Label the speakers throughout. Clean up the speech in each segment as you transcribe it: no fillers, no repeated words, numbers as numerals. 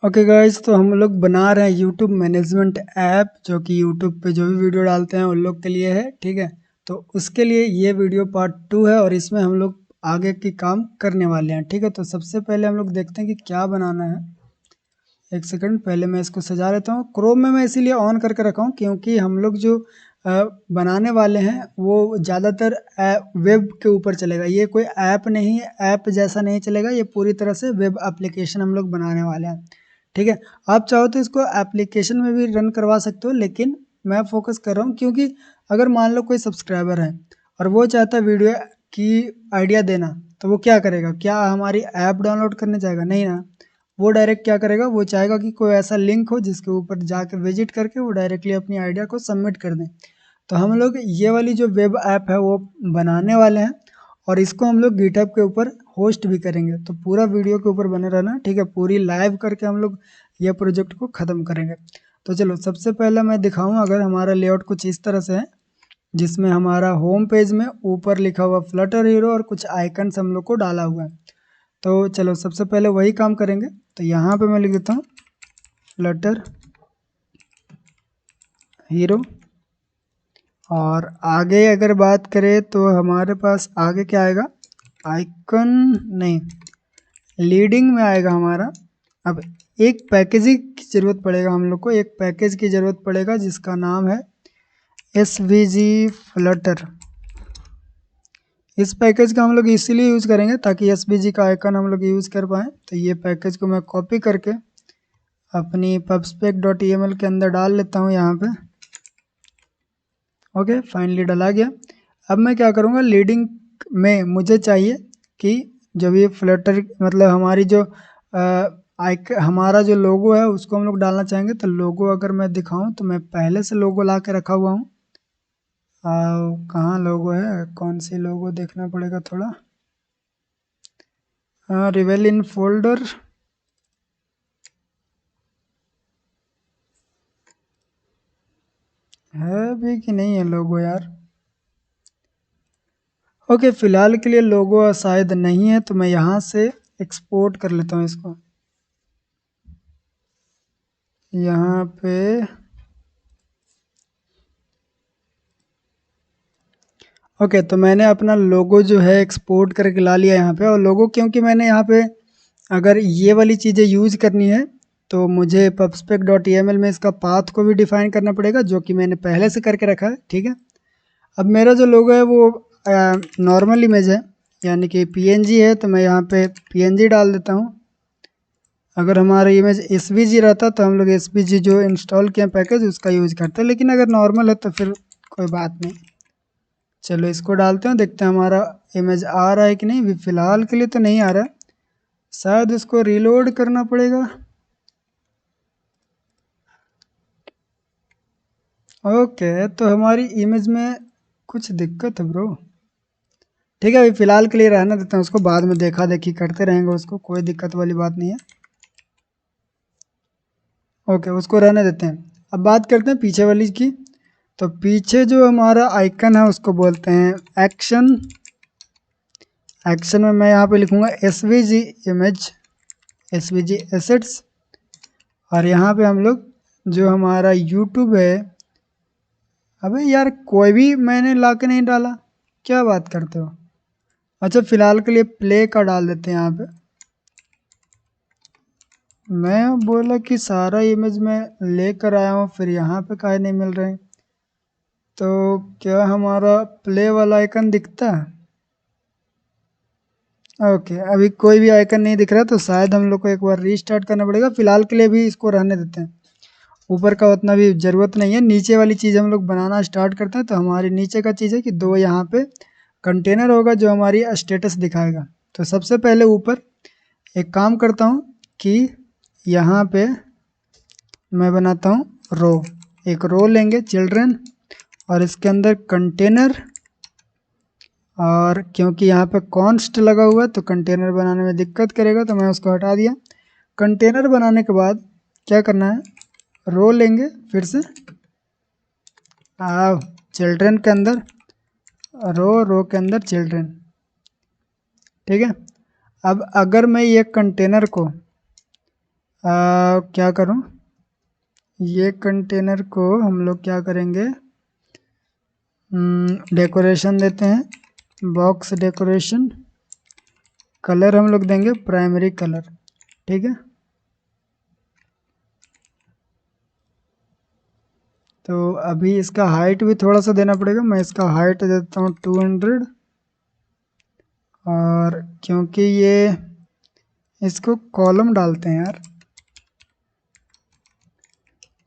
Speaker 1: Okay guys, तो हम लोग बना रहे हैं यूट्यूब मैनेजमेंट ऐप जो कि यूट्यूब पे जो भी वीडियो डालते हैं उन लोग के लिए है। ठीक है, तो उसके लिए ये वीडियो पार्ट 2 है और इसमें हम लोग आगे की काम करने वाले हैं। ठीक है, तो सबसे पहले हम लोग देखते हैं कि क्या बनाना है। एक सेकंड, पहले मैं इसको सजा लेता हूँ। क्रोम में मैं इसीलिए ऑन करके रखा हूँ क्योंकि हम लोग जो बनाने वाले हैं वो ज़्यादातर वेब के ऊपर चलेगा। ये कोई ऐप नहीं है, ऐप जैसा नहीं चलेगा, ये पूरी तरह से वेब एप्लीकेशन हम लोग बनाने वाले हैं। ठीक है, आप चाहो तो इसको एप्लीकेशन में भी रन करवा सकते हो, लेकिन मैं फोकस कर रहा हूँ क्योंकि अगर मान लो कोई सब्सक्राइबर है और वो चाहता है वीडियो की आइडिया देना, तो वो क्या करेगा? क्या हमारी ऐप डाउनलोड करने जाएगा? नहीं ना। वो डायरेक्ट क्या करेगा, वो चाहेगा कि कोई ऐसा लिंक हो जिसके ऊपर जाकर विजिट करके वो डायरेक्टली अपनी आइडिया को सबमिट कर दें। तो हम लोग ये वाली जो वेब ऐप है वो बनाने वाले हैं और इसको हम लोग गिटहब के ऊपर होस्ट भी करेंगे। तो पूरा वीडियो के ऊपर बने रहना। ठीक है, पूरी लाइव करके हम लोग ये प्रोजेक्ट को ख़त्म करेंगे। तो चलो, सबसे पहले मैं दिखाऊँ। अगर हमारा लेआउट कुछ इस तरह से है जिसमें हमारा होम पेज में ऊपर लिखा हुआ फ्लटर हीरो और कुछ आइकन्स हम लोग को डाला हुआ है। तो चलो, सबसे पहले वही काम करेंगे। तो यहाँ पे मैं लिख देता हूँ फ्लटर हीरो। और आगे अगर बात करें तो हमारे पास आगे क्या आएगा? आइकन नहीं, लीडिंग में आएगा हमारा। अब एक पैकेजिंग की ज़रूरत पड़ेगा, हम लोग को एक पैकेज की ज़रूरत पड़ेगा जिसका नाम है SVG फ्लटर। इस पैकेज का हम लोग इसीलिए यूज़ करेंगे ताकि SVG का आइकन हम लोग यूज़ कर पाएँ। तो ये पैकेज को मैं कॉपी करके अपनी pubspec.yml के अंदर डाल लेता हूँ यहाँ पे। ओके, फाइनली डाला गया। अब मैं क्या करूँगा, लीडिंग में मुझे चाहिए कि जब ये फ्लटर मतलब हमारी जो हमारा जो लोगो है उसको हम लोग डालना चाहेंगे। तो लोगो अगर मैं दिखाऊं तो मैं पहले से लोगो ला के रखा हुआ हूँ। कहाँ लोगो है? कौन सी लोगो देखना पड़ेगा थोड़ा। रिवेल इन फोल्डर है भी कि नहीं है लोगो यार? ओके, फिलहाल के लिए लोगो शायद नहीं है, तो मैं यहाँ से एक्सपोर्ट कर लेता हूँ इसको। यहाँ पे ओके, तो मैंने अपना लोगो जो है एक्सपोर्ट करके ला लिया यहाँ पे। और लोगो क्योंकि मैंने यहाँ पे अगर ये वाली चीज़ें यूज़ करनी है तो मुझे pubspec.yml में इसका पाथ को भी डिफाइन करना पड़ेगा, जो कि मैंने पहले से करके रखा है। ठीक है, अब मेरा जो लोगो है वो नॉर्मल इमेज है, यानी कि PNG है, तो मैं यहाँ पे PNG डाल देता हूँ। अगर हमारा इमेज SVG रहता तो हम लोग SVG जो इंस्टॉल किया पैकेज उसका यूज़ करते हैं, लेकिन अगर नॉर्मल है तो फिर कोई बात नहीं। चलो, इसको डालते हैं, देखते हैं हमारा इमेज आ रहा है कि नहीं। अभी फ़िलहाल के लिए तो नहीं आ रहा है, शायद इसको रीलोड करना पड़ेगा। ओके, तो हमारी इमेज में कुछ दिक्कत है ब्रो। ठीक है, अभी फ़िलहाल के लिए रहने देते हैं उसको, बाद में देखा देखी करते रहेंगे उसको, कोई दिक्कत वाली बात नहीं है। ओके, उसको रहने देते हैं। अब बात करते हैं पीछे वाली की। तो पीछे जो हमारा आइकन है उसको बोलते हैं एक्शन। एक्शन में मैं यहाँ पे लिखूँगा SVG इमेज, SVG एसेट्स। और यहाँ पे हम लोग जो हमारा यूट्यूब है, अबे यार कोई भी मैंने ला के नहीं डाला, क्या बात करते हो? अच्छा, फिलहाल के लिए प्ले का डाल देते हैं यहाँ पे। मैं बोला कि सारा इमेज मैं लेकर आया हूँ, फिर यहाँ पे काहे नहीं मिल रहे? तो क्या हमारा प्ले वाला आइकन दिखता है? ओके, अभी कोई भी आइकन नहीं दिख रहा, तो शायद हम लोग को एक बार रीस्टार्ट करना पड़ेगा। फिलहाल के लिए भी इसको रहने देते हैं, ऊपर का उतना भी ज़रूरत नहीं है। नीचे वाली चीज़ हम लोग बनाना स्टार्ट करते हैं। तो हमारी नीचे का चीज़ है कि दो यहाँ पे कंटेनर होगा जो हमारी स्टेटस दिखाएगा। तो सबसे पहले ऊपर एक काम करता हूँ कि यहाँ पे मैं बनाता हूँ रो। एक रो लेंगे चिल्ड्रन, और इसके अंदर कंटेनर। और क्योंकि यहाँ पे कॉन्स्ट लगा हुआ है तो कंटेनर बनाने में दिक्कत करेगा, तो मैं उसको हटा दिया। कंटेनर बनाने के बाद क्या करना है, रो लेंगे फिर से, आओ चिल्ड्रन के अंदर रो के अंदर चिल्ड्रन। ठीक है, अब अगर मैं ये कंटेनर को क्या करूं, ये कंटेनर को हम लोग क्या करेंगे, डेकोरेशन देते हैं, बॉक्स डेकोरेशन, कलर हम लोग देंगे प्राइमरी कलर, ठीक है। तो अभी इसका हाइट भी थोड़ा सा देना पड़ेगा, मैं इसका हाइट देता हूँ 200, और क्योंकि ये इसको कॉलम डालते हैं यार,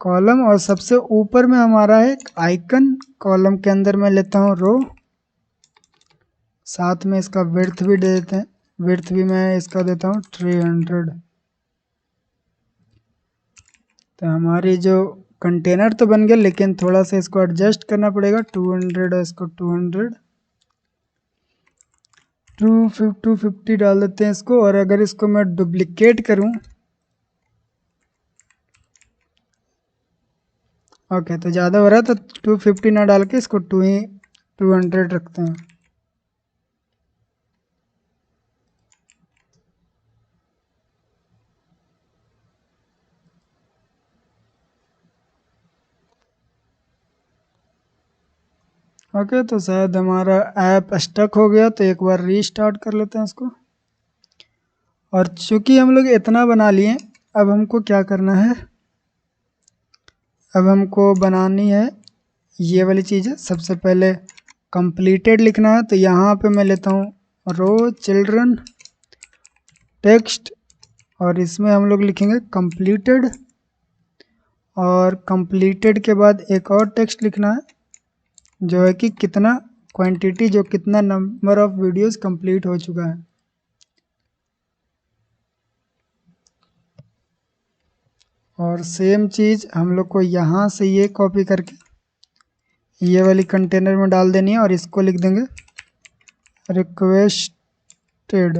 Speaker 1: कॉलम, और सबसे ऊपर में हमारा है एक आइकन, कॉलम के अंदर मैं लेता हूँ रो, साथ में इसका विड्थ भी दे देते हैं, विड्थ भी मैं इसका देता हूँ 300। तो हमारी जो कंटेनर तो बन गया, लेकिन थोड़ा सा इसको एडजस्ट करना पड़ेगा, 200 और इसको 200, 250 डाल देते हैं इसको। और अगर इसको मैं डुप्लीकेट करूं, ओके, तो ज़्यादा हो रहा है तो 250 ना डाल के इसको 200 रखते हैं। ओके, तो शायद हमारा ऐप स्टक हो गया, तो एक बार रीस्टार्ट कर लेते हैं इसको। और चूंकि हम लोग इतना बना लिए, अब हमको क्या करना है, अब हमको बनानी है ये वाली चीज़ है। सबसे पहले कंप्लीटेड लिखना है, तो यहाँ पे मैं लेता हूँ रो चिल्ड्रन टेक्स्ट, और इसमें हम लोग लिखेंगे कंप्लीटेड, और कंप्लीटेड के बाद एक और टेक्स्ट लिखना है जो है कि कितना क्वांटिटी, जो कितना नंबर ऑफ वीडियोस कंप्लीट हो चुका है। और सेम चीज़ हम लोग को यहाँ से ये कॉपी करके ये वाली कंटेनर में डाल देनी है, और इसको लिख देंगे रिक्वेस्टेड,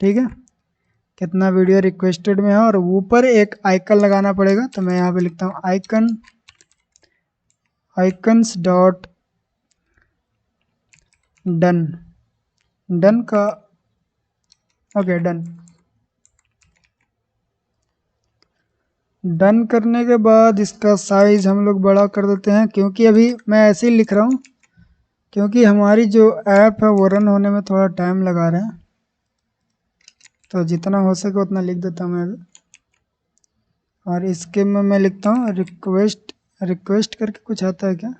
Speaker 1: ठीक है, कितना वीडियो रिक्वेस्टेड में है। और ऊपर एक आइकन लगाना पड़ेगा, तो मैं यहाँ पे लिखता हूँ आइकन्स डॉट डन, डन का, ओके डन। डन करने के बाद इसका साइज़ हम लोग बड़ा कर देते हैं, क्योंकि अभी मैं ऐसे ही लिख रहा हूँ क्योंकि हमारी जो ऐप है वो रन होने में थोड़ा टाइम लगा रहे हैं, तो जितना हो सके उतना लिख देता हूँ मैं अभी। और इसके में मैं लिखता हूँ रिक्वेस्ट करके कुछ आता है क्या,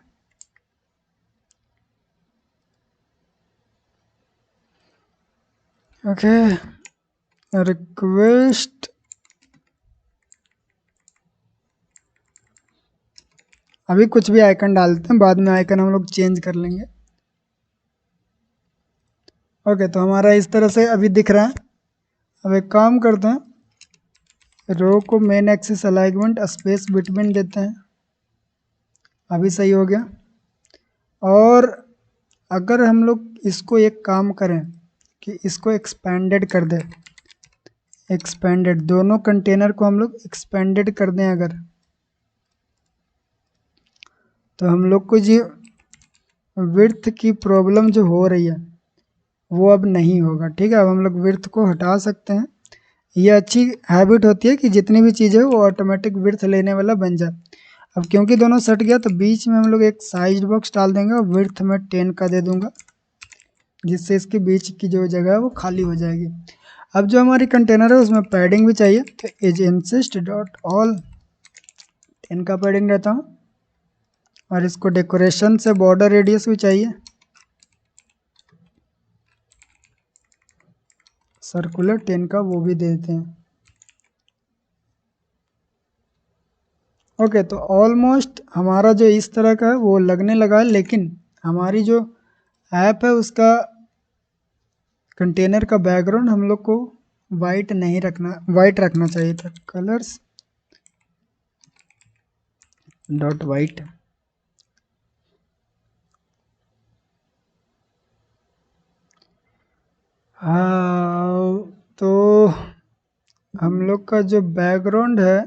Speaker 1: ओके, रिक्वेस्ट, अभी कुछ भी आइकन डालते हैं, बाद में आइकन हम लोग चेंज कर लेंगे। ओके, तो हमारा इस तरह से अभी दिख रहा है। अब एक काम करते हैं, रो को main axis alignment space between देते हैं, अभी सही हो गया। और अगर हम लोग इसको एक काम करें कि इसको एक्सपेंडेड कर दें, एक्सपेंडेड, दोनों कंटेनर को हम लोग एक्सपेंडेड कर दें अगर, तो हम लोग को जो विड्थ की प्रॉब्लम जो हो रही है वो अब नहीं होगा, ठीक है। अब हम लोग विड्थ को हटा सकते हैं, ये अच्छी हैबिट होती है कि जितनी भी चीज़ है वो ऑटोमेटिक विड्थ लेने वाला बन जाए। अब क्योंकि दोनों सट गया, तो बीच में हम लोग एक साइज बॉक्स डाल देंगे, और विड्थ में 10 का दे दूंगा, जिससे इसके बीच की जो जगह है वो खाली हो जाएगी। अब जो हमारी कंटेनर है उसमें पैडिंग भी चाहिए, तो एज इंसिस्ट डॉट ऑल 10 का पैडिंग रहता हूँ। और इसको डेकोरेशन से बॉर्डर रेडियस भी चाहिए, सर्कुलर 10 का वो भी दे देते हैं। ओके, तो ऑलमोस्ट हमारा जो इस तरह का है वो लगने लगा है, लेकिन हमारी जो ऐप है उसका कंटेनर का बैकग्राउंड हम लोग को वाइट नहीं रखना, वाइट रखना चाहिए था, कलर्स डॉट वाइट। हाँ, तो हम लोग का जो बैकग्राउंड है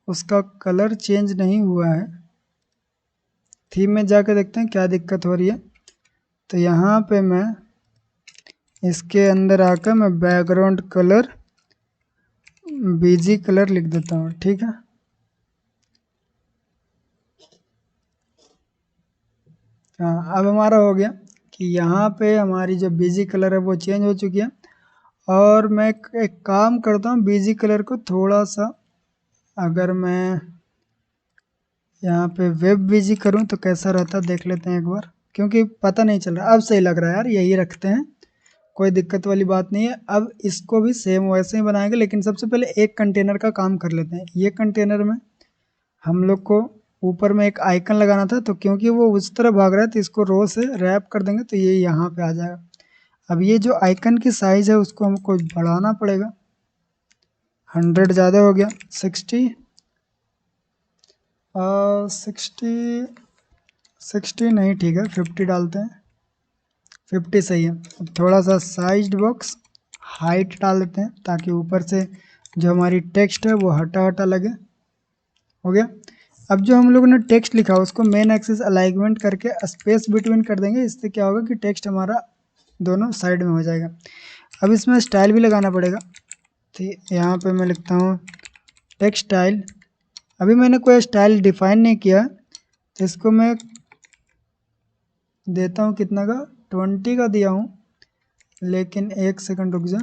Speaker 1: उसका कलर चेंज नहीं हुआ है। थीम में जाकर देखते हैं क्या दिक्कत हो रही है। तो यहाँ पे मैं इसके अंदर आकर मैं बैकग्राउंड कलर बीजी कलर लिख देता हूँ, ठीक है। हाँ, अब हमारा हो गया कि यहाँ पे हमारी जो बीजी कलर है वो चेंज हो चुकी है। और मैं एक काम करता हूँ, बीजी कलर को थोड़ा सा, अगर मैं यहाँ पे वेब बीजी करूँ तो कैसा रहता है देख लेते हैं एक बार, क्योंकि पता नहीं चल रहा। अब सही लग रहा है यार, यही रखते हैं, कोई दिक्कत वाली बात नहीं है। अब इसको भी सेम वैसे ही बनाएंगे, लेकिन सबसे पहले एक कंटेनर का काम कर लेते हैं। ये कंटेनर में हम लोग को ऊपर में एक आइकन लगाना था, तो क्योंकि वो उस तरह भाग रहा है तो इसको रो से रैप कर देंगे तो ये यहाँ पे आ जाएगा। अब ये जो आइकन की साइज़ है उसको हमको बढ़ाना पड़ेगा। 100 ज़्यादा हो गया, 60, 60 नहीं, ठीक है 50 डालते हैं, 50 सही है। अब थोड़ा सा साइज्ड बॉक्स हाइट डाल देते हैं ताकि ऊपर से जो हमारी टेक्स्ट है वो हटा हटा लगे। हो गया। अब जो हम लोगों ने टेक्स्ट लिखा उसको मेन एक्सिस अलाइनमेंट करके स्पेस बिटवीन कर देंगे। इससे क्या होगा कि टेक्स्ट हमारा दोनों साइड में हो जाएगा। अब इसमें स्टाइल भी लगाना पड़ेगा, तो यहाँ पे मैं लिखता हूँ टेक्स्ट स्टाइल। अभी मैंने कोई स्टाइल डिफाइन नहीं किया, तो इसको मैं देता हूँ कितना का, 20 का दिया हूँ। लेकिन एक सेकंड रुक जा,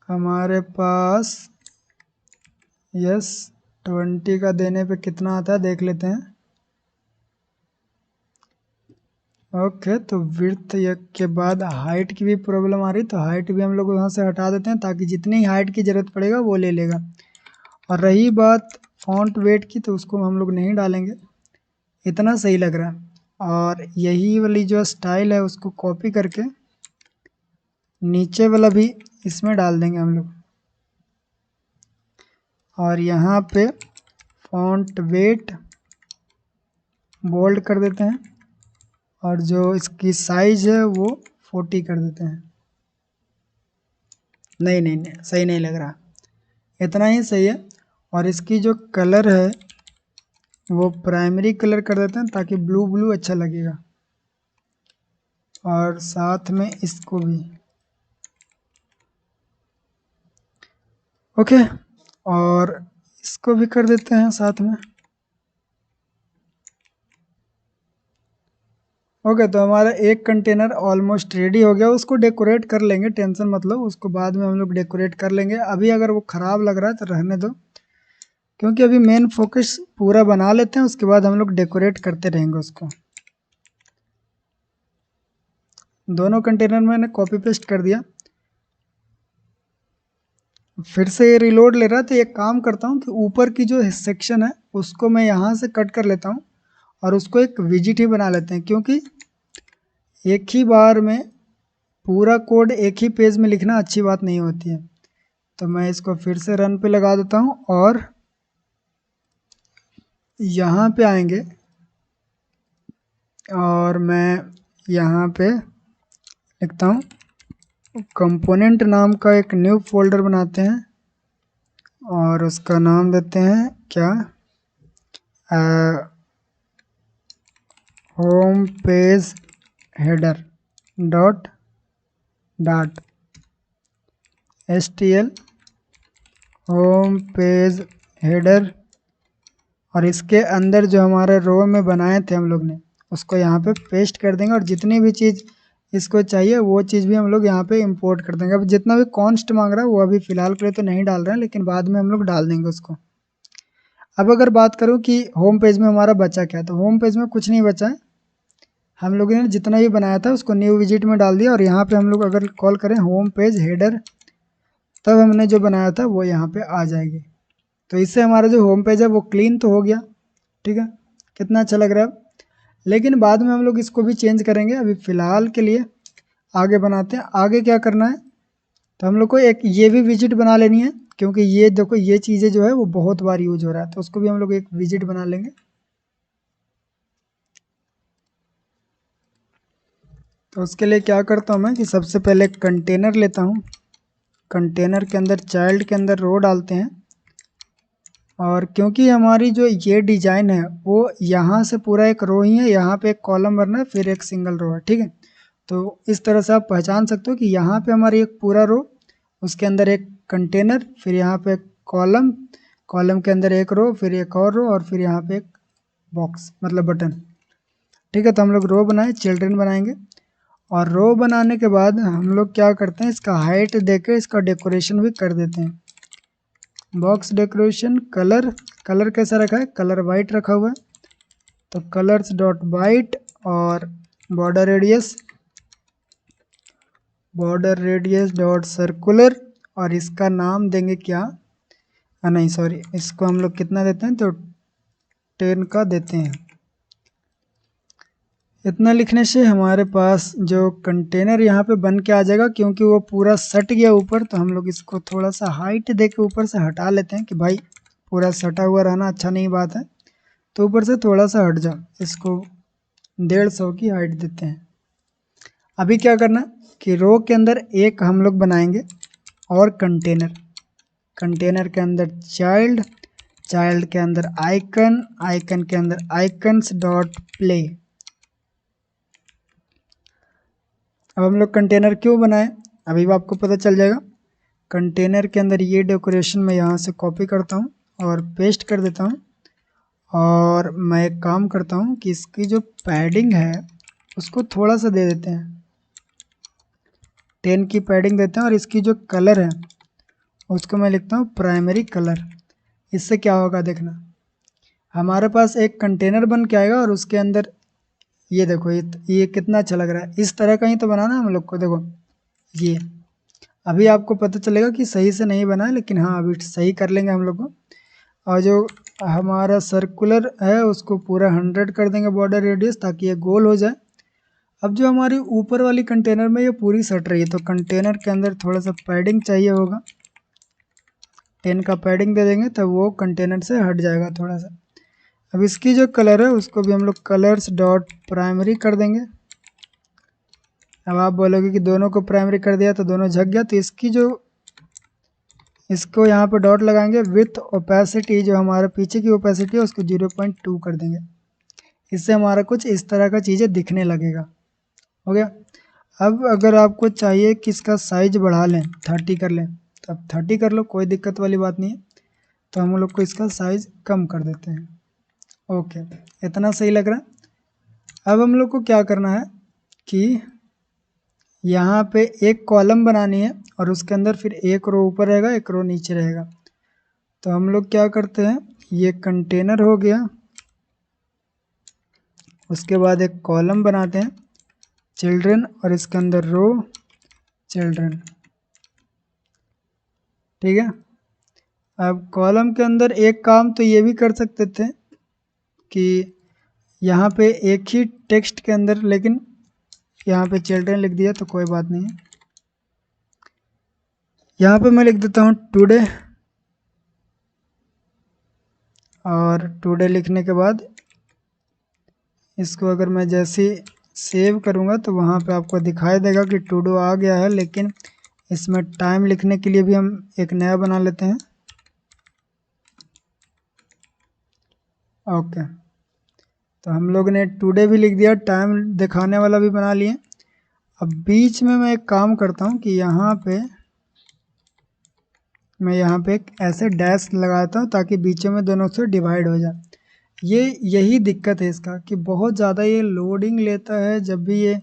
Speaker 1: हमारे पास यस 20 का देने पे कितना आता है देख लेते हैं। ओके, तो विड्थ के बाद हाइट की भी प्रॉब्लम आ रही, तो हाइट भी हम लोग वहाँ से हटा देते हैं ताकि जितनी हाइट की ज़रूरत पड़ेगा वो ले लेगा। और रही बात फॉन्ट वेट की, तो उसको हम लोग नहीं डालेंगे, इतना सही लग रहा है। और यही वाली जो स्टाइल है उसको कॉपी करके नीचे वाला भी इसमें डाल देंगे हम लोग। और यहाँ पे फॉन्ट वेट बोल्ड कर देते हैं, और जो इसकी साइज है वो 40 कर देते हैं। नहीं नहीं नहीं, सही नहीं लग रहा, इतना ही सही है। और इसकी जो कलर है वो प्राइमरी कलर कर देते हैं ताकि ब्लू ब्लू अच्छा लगेगा। और साथ में इसको भी ओके, और इसको भी कर देते हैं साथ में। ओके, तो हमारा एक कंटेनर ऑलमोस्ट रेडी हो गया। उसको डेकोरेट कर लेंगे, टेंशन मतलब, उसको बाद में हम लोग डेकोरेट कर लेंगे। अभी अगर वो ख़राब लग रहा है तो रहने दो, क्योंकि अभी मेन फोकस पूरा बना लेते हैं, उसके बाद हम लोग डेकोरेट करते रहेंगे उसको। दोनों कंटेनर मैंने कॉपी पेस्ट कर दिया। फिर से ये रिलोड ले रहा है, तो एक काम करता हूँ कि ऊपर की जो सेक्शन है उसको मैं यहाँ से कट कर लेता हूँ और उसको एक विजिट ही बना लेते हैं, क्योंकि एक ही बार में पूरा कोड एक ही पेज में लिखना अच्छी बात नहीं होती है। तो मैं इसको फिर से रन पे लगा देता हूँ और यहाँ पे आएंगे और मैं यहाँ पे लिखता हूँ कंपोनेंट नाम का एक न्यू फोल्डर बनाते हैं और उसका नाम देते हैं क्या, home page header dot dot एचटीएल home page header. और इसके अंदर जो हमारे रो में बनाए थे हम लोग ने उसको यहाँ पे पेस्ट कर देंगे, और जितनी भी चीज़ इसको चाहिए वो चीज़ भी हम लोग यहाँ पे इंपोर्ट कर देंगे। अब जितना भी कॉन्स्ट मांग रहा है वो अभी फ़िलहाल के लिए तो नहीं डाल रहे हैं, लेकिन बाद में हम लोग डाल देंगे उसको। अब अगर बात करूँ कि होम पेज में हमारा बचा क्या, तो होम पेज में कुछ नहीं बचा है। हम लोगों ने जितना भी बनाया था उसको न्यू विजिट में डाल दिया, और यहाँ पे हम लोग अगर कॉल करें होम पेज हेडर, तब हमने जो बनाया था वो यहाँ पे आ जाएगी। तो इससे हमारा जो होम पेज है वो क्लीन तो हो गया, ठीक है, कितना अच्छा लग रहा है। लेकिन बाद में हम लोग इसको भी चेंज करेंगे, अभी फ़िलहाल के लिए आगे बनाते हैं। आगे क्या करना है, तो हम लोग को एक ये भी विजिट बना लेनी है, क्योंकि ये देखो ये चीज़ें जो है वो बहुत बार यूज हो रहा है, तो उसको भी हम लोग एक विजिट बना लेंगे। तो उसके लिए क्या करता हूँ मैं कि सबसे पहले कंटेनर लेता हूँ, कंटेनर के अंदर चाइल्ड के अंदर रो डालते हैं। और क्योंकि हमारी जो ये डिज़ाइन है वो यहाँ से पूरा एक रो ही है, यहाँ पे एक कॉलम भरना है फिर एक सिंगल रो है, ठीक है। तो इस तरह से आप पहचान सकते हो कि यहाँ पे हमारी एक पूरा रो, उसके अंदर एक कंटेनर, फिर यहाँ पे एक कॉलम, कॉलम के अंदर एक रो, फिर एक और रो, और फिर यहाँ पे एक बॉक्स मतलब बटन। ठीक है, तो हम लोग रो बनाए, चिल्ड्रन बनाएंगे। और रो बनाने के बाद हम लोग क्या करते हैं, इसका हाइट देके इसका डेकोरेशन भी कर देते हैं। बॉक्स डेकोरेशन कलर, कलर कैसा रखा है, कलर वाइट रखा हुआ है, तो कलर्स डॉट वाइट। और border radius, border radius dot circular. और इसका नाम देंगे क्या, नहीं सॉरी, इसको हम लोग कितना देते हैं, तो 10 का देते हैं। इतना लिखने से हमारे पास जो कंटेनर यहाँ पे बन के आ जाएगा, क्योंकि वो पूरा सट गया ऊपर, तो हम लोग इसको थोड़ा सा हाइट दे के ऊपर से हटा लेते हैं कि भाई पूरा सटा हुआ रहना अच्छा नहीं बात है, तो ऊपर से थोड़ा सा हट जाओ, इसको 150 की हाइट देते हैं। अभी क्या करना कि रो के अंदर एक हम लोग बनाएंगे और कंटेनर, कंटेनर के अंदर चाइल्ड, चाइल्ड के अंदर आइकन, आइकन के अंदर आइकन्स डॉट प्ले। अब हम लोग कंटेनर क्यों बनाए, अभी भी आपको पता चल जाएगा। कंटेनर के अंदर ये डेकोरेशन मैं यहाँ से कॉपी करता हूँ और पेस्ट कर देता हूँ। और मैं एक काम करता हूँ कि इसकी जो पैडिंग है उसको थोड़ा सा दे देते हैं, 10 की पैडिंग देते हैं। और इसकी जो कलर है उसको मैं लिखता हूँ प्राइमरी कलर। इससे क्या होगा देखना, हमारे पास एक कंटेनर बन के आएगा और उसके अंदर ये देखो, ये कितना अच्छा लग रहा है। इस तरह का ही तो बनाना है हम लोग को, देखो ये। अभी आपको पता चलेगा कि सही से नहीं बना है, लेकिन हाँ अभी सही कर लेंगे हम लोग को। और जो हमारा सर्कुलर है उसको पूरा 100 कर देंगे बॉर्डर रेडियस, ताकि ये गोल हो जाए। अब जो हमारी ऊपर वाली कंटेनर में ये पूरी सट रही है, तो कंटेनर के अंदर थोड़ा सा पैडिंग चाहिए होगा, 10 का पैडिंग दे देंगे, तब वो कंटेनर से हट जाएगा थोड़ा सा। अब इसकी जो कलर है उसको भी हम लोग कलर्स डॉट प्राइमरी कर देंगे। अब आप बोलोगे कि दोनों को प्राइमरी कर दिया तो दोनों झक गया, तो इसकी जो, इसको यहाँ पे डॉट लगाएंगे, विथ ओपेसिटी जो हमारे पीछे की ओपेसिटी है उसको 0.2 कर देंगे। इससे हमारा कुछ इस तरह का चीज़ें दिखने लगेगा। हो गया। अब अगर आपको चाहिए कि इसका साइज बढ़ा लें, 30 कर लें, तो अब 30 कर लो, कोई दिक्कत वाली बात नहीं है। तो हम लोग को इसका साइज कम कर देते हैं। ओके, इतना सही लग रहा है। अब हम लोग को क्या करना है कि यहाँ पे एक कॉलम बनानी है और उसके अंदर फिर एक रो ऊपर रहेगा, एक रो नीचे रहेगा। तो हम लोग क्या करते हैं, ये कंटेनर हो गया, उसके बाद एक कॉलम बनाते हैं चिल्ड्रन, और इसके अंदर रो चिल्ड्रन। ठीक है। अब कॉलम के अंदर एक काम तो ये भी कर सकते थे कि यहाँ पे एक ही टेक्स्ट के अंदर, लेकिन यहाँ पे चिल्ड्रन लिख दिया तो कोई बात नहीं है। यहाँ पे मैं लिख देता हूँ टुडे, और टुडे लिखने के बाद इसको अगर मैं जैसे सेव करूँगा तो वहाँ पे आपको दिखाई देगा कि टुडे आ गया है, लेकिन इसमें टाइम लिखने के लिए भी हम एक नया बना लेते हैं। ओके, तो हम लोग ने टुडे भी लिख दिया, टाइम दिखाने वाला भी बना लिए। अब बीच में मैं एक काम करता हूँ कि यहाँ पे मैं यहाँ पे एक ऐसे डैश लगाता हूँ ताकि बीचों में दोनों से डिवाइड हो जाए। यही दिक्कत है इसका कि बहुत ज़्यादा ये लोडिंग लेता है, जब भी ये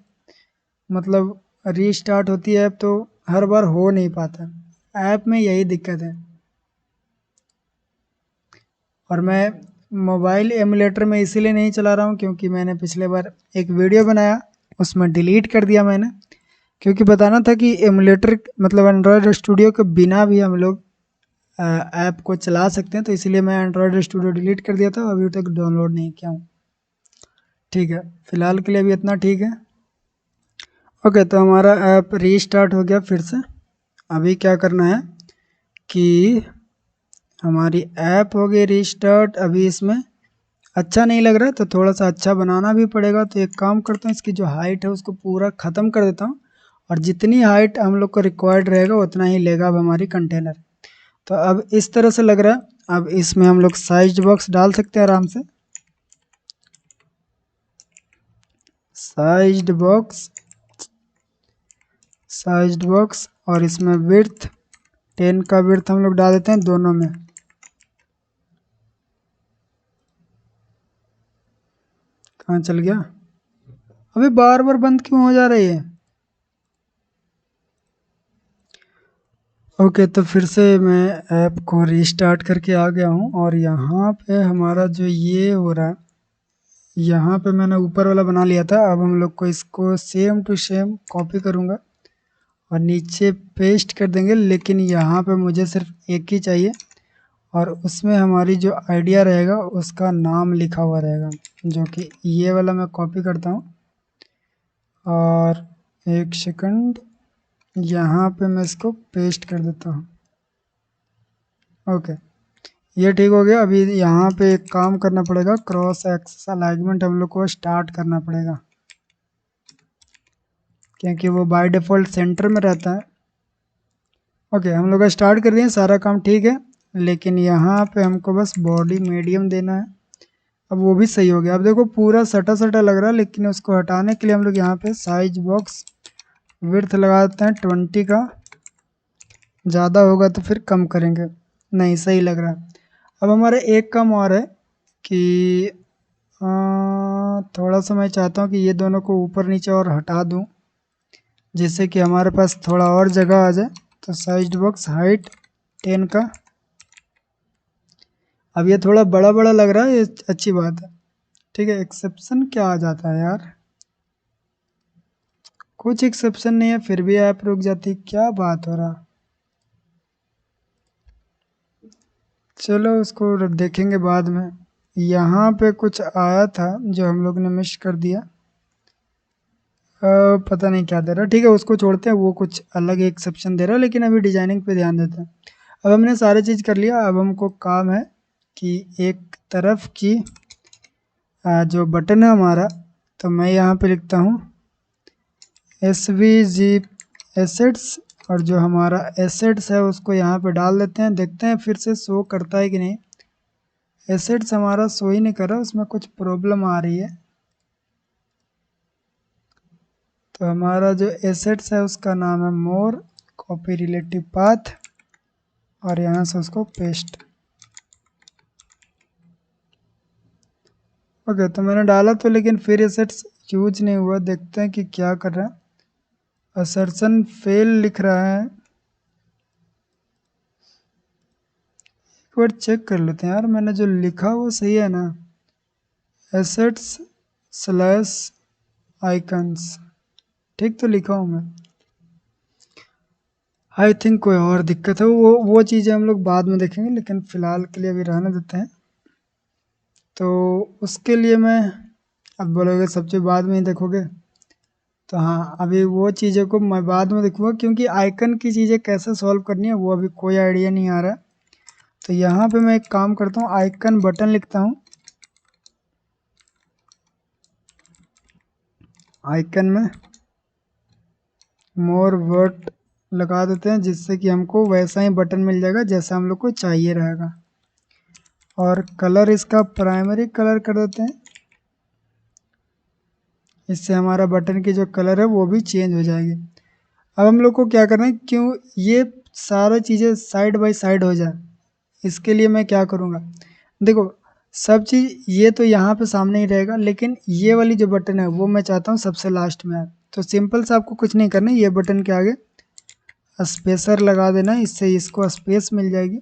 Speaker 1: मतलब रीस्टार्ट होती है ऐप तो हर बार हो नहीं पाता, ऐप में यही दिक्कत है। और मैं मोबाइल एमुलेटर में इसीलिए नहीं चला रहा हूँ क्योंकि मैंने पिछले बार एक वीडियो बनाया, उसमें डिलीट कर दिया मैंने, क्योंकि बताना था कि एमुलेटर मतलब एंड्रॉयड स्टूडियो के बिना भी हम लोग ऐप को चला सकते हैं, तो इसलिए मैं एंड्रॉयड स्टूडियो डिलीट कर दिया था, अभी तक डाउनलोड नहीं किया हूँ। ठीक है, फ़िलहाल के लिए अभी इतना ठीक है। ओके, तो हमारा ऐप रीस्टार्ट हो गया फिर से। अभी क्या करना है कि हमारी ऐप हो गई रीस्टार्ट। अभी इसमें अच्छा नहीं लग रहा तो थोड़ा सा अच्छा बनाना भी पड़ेगा, तो एक काम करता हूँ, इसकी जो हाइट है उसको पूरा ख़त्म कर देता हूँ, और जितनी हाइट हम लोग को रिक्वायर्ड रहेगा उतना ही लेगा अब हमारी कंटेनर। तो अब इस तरह से लग रहा है। अब इसमें हम लोग साइज बॉक्स डाल सकते हैं आराम से, साइज्ड बॉक्स साइज्ड बॉक्स और इसमें विड्थ 10 का विड्थ हम लोग डाल देते हैं दोनों में। कहाँ चल गया? अबे बार बार बंद क्यों हो जा रही है? ओके, तो फिर से मैं ऐप को रीस्टार्ट करके आ गया हूँ और यहाँ पे हमारा जो ये हो रहा है, यहाँ पे मैंने ऊपर वाला बना लिया था। अब हम लोग को इसको सेम टू सेम कॉपी करूँगा और नीचे पेस्ट कर देंगे, लेकिन यहाँ पे मुझे सिर्फ एक ही चाहिए और उसमें हमारी जो आइडिया रहेगा उसका नाम लिखा हुआ रहेगा, जो कि ये वाला मैं कॉपी करता हूँ और एक सेकंड यहाँ पे मैं इसको पेस्ट कर देता हूँ। ओके, ये ठीक हो गया। अभी यहाँ पे एक काम करना पड़ेगा, क्रॉस एक्सिस अलाइनमेंट हम लोग को स्टार्ट करना पड़ेगा क्योंकि वो बाय डिफ़ॉल्ट सेंटर में रहता है। ओके, हम लोग स्टार्ट कर दिए, सारा काम ठीक है, लेकिन यहाँ पे हमको बस बॉडी मीडियम देना है। अब वो भी सही हो गया। अब देखो पूरा सटा सटा लग रहा है, लेकिन उसको हटाने के लिए हम लोग यहाँ पे साइज बॉक्स विड्थ लगा देते हैं 20 का। ज़्यादा होगा तो फिर कम करेंगे। नहीं, सही लग रहा है। अब हमारा एक काम और है कि थोड़ा सा मैं चाहता हूँ कि ये दोनों को ऊपर नीचे और हटा दूँ, जिससे कि हमारे पास थोड़ा और जगह आ जाए। तो साइज बॉक्स हाइट 10 का। अब ये थोड़ा बड़ा बड़ा लग रहा है, ये अच्छी बात है। ठीक है, एक्सेप्शन क्या आ जाता है यार? कुछ एक्सेप्शन नहीं है फिर भी ऐप रुक जाती, क्या बात हो रहा? चलो उसको देखेंगे बाद में। यहाँ पे कुछ आया था जो हम लोग ने मिस कर दिया। पता नहीं क्या दे रहा, ठीक है उसको छोड़ते हैं। वो कुछ अलग एक्सेप्शन दे रहा है, लेकिन अभी डिजाइनिंग पे ध्यान देते हैं। अब हमने सारी चीज़ कर लिया। अब हमको काम है कि एक तरफ की जो बटन है हमारा, तो मैं यहाँ पे लिखता हूँ SVG एसेट्स, और जो हमारा एसेट्स है उसको यहाँ पे डाल देते हैं। देखते हैं फिर से शो करता है कि नहीं। एसेट्स हमारा शो ही नहीं कर रहा, उसमें कुछ प्रॉब्लम आ रही है। तो हमारा जो एसेट्स है उसका नाम है मोर, कॉपी रिलेटिव पाथ, और यहाँ से उसको पेस्ट। ओके, तो मैंने डाला तो, लेकिन फिर एसेट्स यूज नहीं हुआ। देखते हैं कि क्या कर रहा है। असर्शन फेल लिख रहा है। एक बार चेक कर लेते हैं यार, मैंने जो लिखा वो सही है ना? एसेट्स स्लैश आइकन्स, ठीक तो लिखा हूँ मैं? आई थिंक कोई और दिक्कत है। वो चीज़ें हम लोग बाद में देखेंगे, लेकिन फ़िलहाल के लिए अभी रहने देते हैं। तो उसके लिए मैं, अब बोलोगे सब चीज़ बाद में ही देखोगे, तो हाँ अभी वो चीज़ों को मैं बाद में देखूँगा, क्योंकि आइकन की चीज़ें कैसे सॉल्व करनी है वो अभी कोई आइडिया नहीं आ रहा। तो यहाँ पे मैं एक काम करता हूँ, आइकन बटन लिखता हूँ। आइकन में मोर वर्ड लगा देते हैं, जिससे कि हमको वैसा ही बटन मिल जाएगा जैसा हम लोग को चाहिए रहेगा। और कलर इसका प्राइमरी कलर कर देते हैं, इससे हमारा बटन की जो कलर है वो भी चेंज हो जाएगी। अब हम लोग को क्या करना है, क्यों ये सारा चीज़ें साइड बाय साइड हो जाए, इसके लिए मैं क्या करूँगा। देखो सब चीज़ ये तो यहाँ पे सामने ही रहेगा, लेकिन ये वाली जो बटन है वो मैं चाहता हूँ सबसे लास्ट में आए। तो सिंपल से आपको कुछ नहीं करना है, ये बटन के आगे स्पेसर लगा देना, इससे इसको स्पेस मिल जाएगी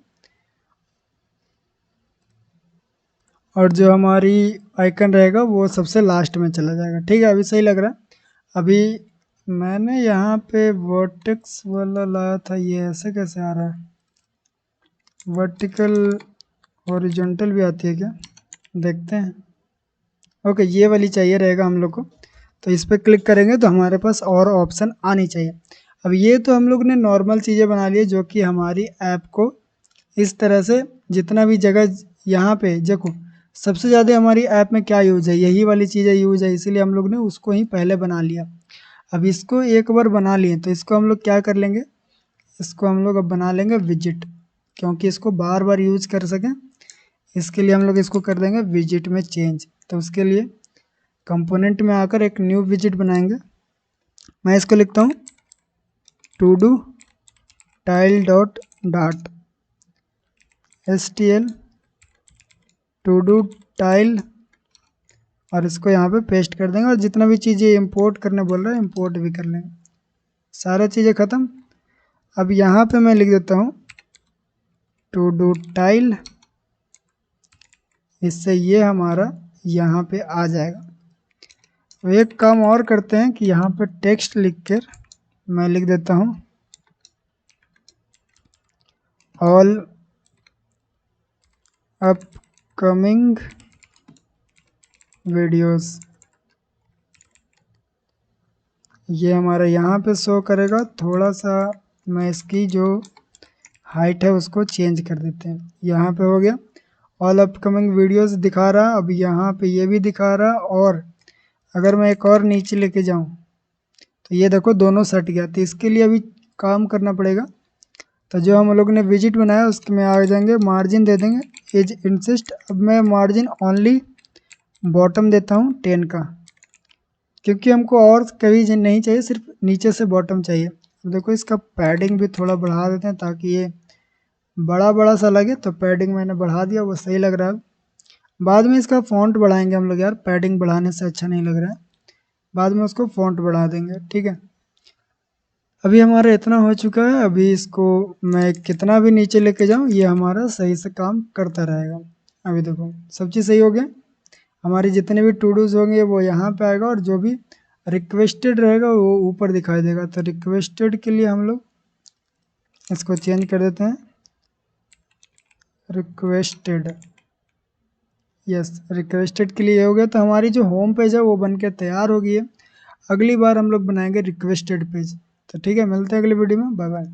Speaker 1: और जो हमारी आइकन रहेगा वो सबसे लास्ट में चला जाएगा। ठीक है, अभी सही लग रहा है। अभी मैंने यहाँ पे वर्टेक्स वाला लाया था, ये ऐसे कैसे आ रहा है? वर्टिकल हॉरिजॉन्टल भी आती है क्या? देखते हैं। ओके, ये वाली चाहिए रहेगा हम लोग को, तो इस पर क्लिक करेंगे तो हमारे पास और ऑप्शन आनी चाहिए। अब ये तो हम लोग ने नॉर्मल चीज़ें बना ली है, जो कि हमारी ऐप को इस तरह से जितना भी जगह यहाँ पे देखो, सबसे ज़्यादा हमारी ऐप में क्या यूज़ है, यही वाली चीज़ें यूज़ है, इसीलिए हम लोग ने उसको ही पहले बना लिया। अब इसको एक बार बना लिए तो इसको हम लोग क्या कर लेंगे, इसको हम लोग अब बना लेंगे विजिट, क्योंकि इसको बार बार यूज कर सकें। इसके लिए हम लोग इसको कर देंगे विजिट में चेंज। तो उसके लिए कंपोनेंट में आकर एक न्यू विजिट बनाएंगे। मैं इसको लिखता हूँ to do tile dot dot stl to do tile, और इसको यहाँ पे पेस्ट कर देंगे और जितना भी चीज़ें इंपोर्ट करने बोल रहा है इंपोर्ट भी कर लेंगे। सारा चीज़ें ख़त्म। अब यहाँ पे मैं लिख देता हूँ टू डू टाइल, इससे ये हमारा यहाँ पे आ जाएगा। तो एक काम और करते हैं कि यहाँ पे टेक्स्ट लिख कर मैं लिख देता हूँ ऑल अपकमिंग वीडियोस। ये हमारा यहाँ पे शो करेगा। थोड़ा सा मैं इसकी जो हाइट है उसको चेंज कर देते हैं। यहाँ पे हो गया, ऑल अपकमिंग वीडियोस दिखा रहा। अब यहाँ पे ये भी दिखा रहा, और अगर मैं एक और नीचे लेके जाऊँ तो ये देखो दोनों सट गया। तो इसके लिए अभी काम करना पड़ेगा। तो जो हम लोग ने विजिट बनाया उसके में आ जाएंगे, मार्जिन दे देंगे एज इंसिस्ट। अब मैं मार्जिन ओनली बॉटम देता हूँ 10 का, क्योंकि हमको और कभी नहीं चाहिए, सिर्फ नीचे से बॉटम चाहिए। अब देखो इसका पैडिंग भी थोड़ा बढ़ा देते हैं ताकि ये बड़ा बड़ा सा लगे। तो पैडिंग मैंने बढ़ा दिया, वो सही लग रहा है। बाद में इसका फ़ॉन्ट बढ़ाएंगे हम लोग यार, पैडिंग बढ़ाने से अच्छा नहीं लग रहा है। बाद में उसको फ़ॉन्ट बढ़ा देंगे, ठीक है। अभी हमारा इतना हो चुका है। अभी इसको मैं कितना भी नीचे लेके जाऊँ ये हमारा सही से काम करता रहेगा। अभी देखो सब चीज़ सही हो गया। हमारे जितने भी टू डूज होंगे वो यहाँ पे आएगा, और जो भी रिक्वेस्टेड रहेगा वो ऊपर दिखाई देगा। तो रिक्वेस्टेड के लिए हम लोग इसको चेंज कर देते हैं, रिक्वेस्टेड। यस, रिक्वेस्टेड के लिए हो गया। तो हमारी जो होम पेज है वो बन के तैयार हो गई है। अगली बार हम लोग बनाएंगे रिक्वेस्टेड पेज। तो ठीक है, मिलते हैं अगली वीडियो में। Bye bye.